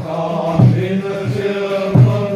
Come in the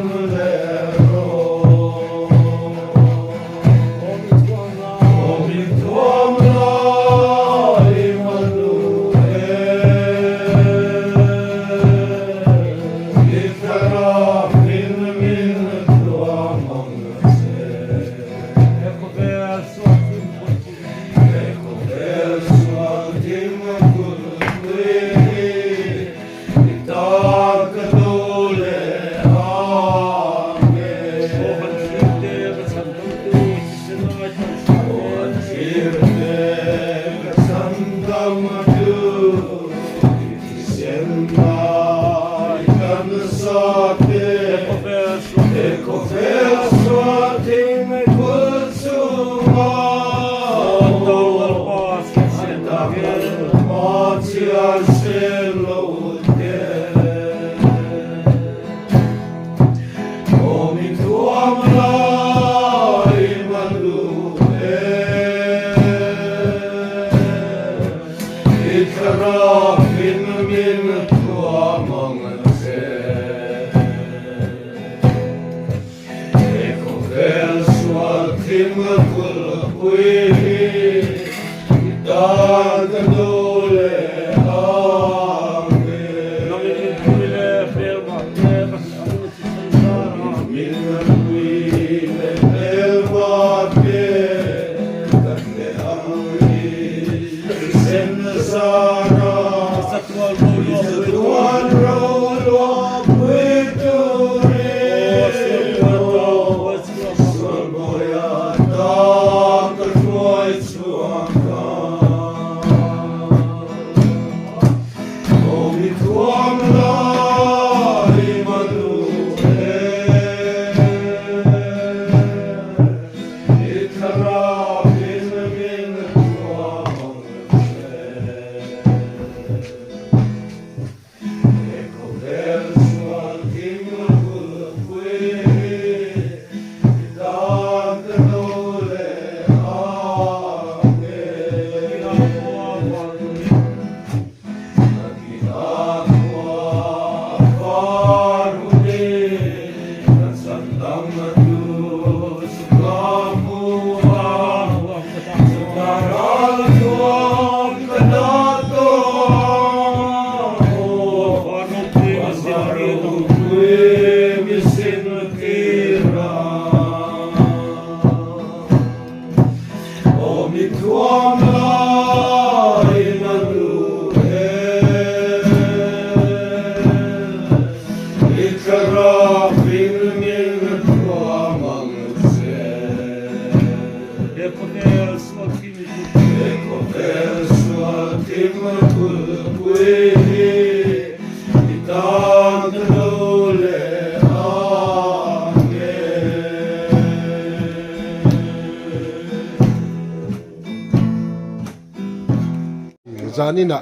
Zanina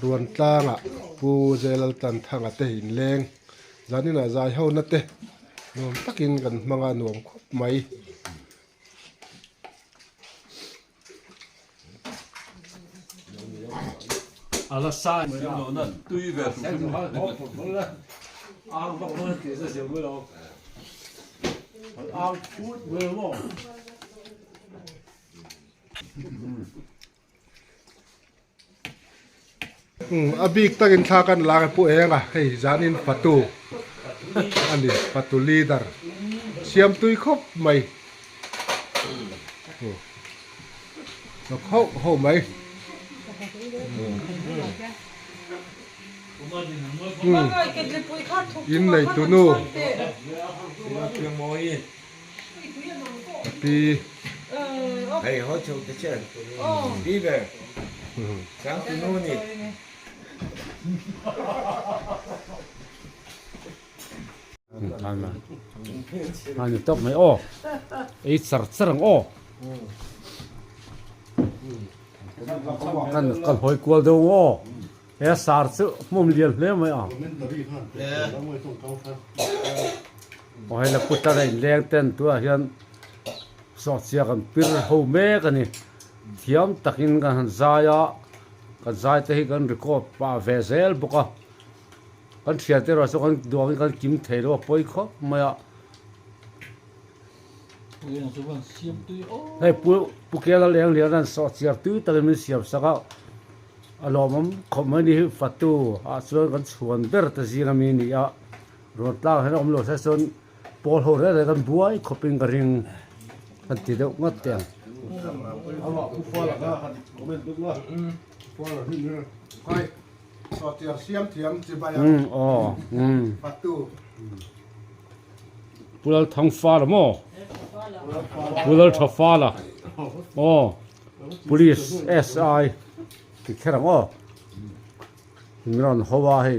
ruan tlanga pu zelal tan thanga te in leng zanina zai ho na te nom takin kan manga nuam khop mai ala sa no na tui ve ang ba ko ke sa siu lo ang chut ve mo abik takin thakan la pu enga hei zanin patu ani patu leader siam tui khop mai nó khóc ho mai in này tu nu tapi Hey, hot chocolate the chair. Beaver. Sáng tu nu nè. Anh tóc mày ô, ấy sờ sờ ô, cần hồi qua đâu ô, ấy sờ sờ mồm liền lên mày à, hay là cút ra đây lên tên tua hiện, sọt xe cần pir hậu mẹ cái này, thiam takin cần zai thế cần record pa vezel boka. Kan siate ra so kan duang kan kim thero poi kho maya hey pu ke la leng le ran so chiar tu ta min siap saka alomam khomani fatu a so kan chuan ber ta zira mi ni a ro tla he om lo sa son pol ho re kan buai khoping ka ring kan ti deuh ngat te awa pu fa la ka comment duk la fa la ni ne kai so tiar siam thiam chi ba ya patu pulal thang fa la mo pulal tha fa la oh police SI ki kherang o imran howa he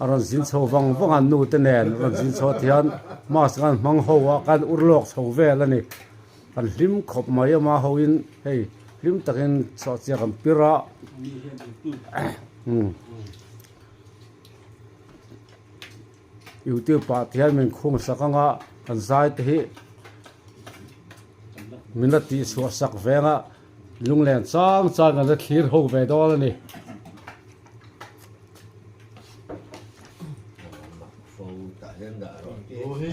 aron zin chho wang wang an nu te nen ron zin chho thian mas kan mang howa kan urlok chho vel ani kan lim khop mai ma hoin hey lim takin so chia kan pira YouTube pa thian min khung sakanga kan zai te hi minati so sak venga lunglen chang chang kan thlir ho ve dol ani Phù tại hiện đại rồi. oh hi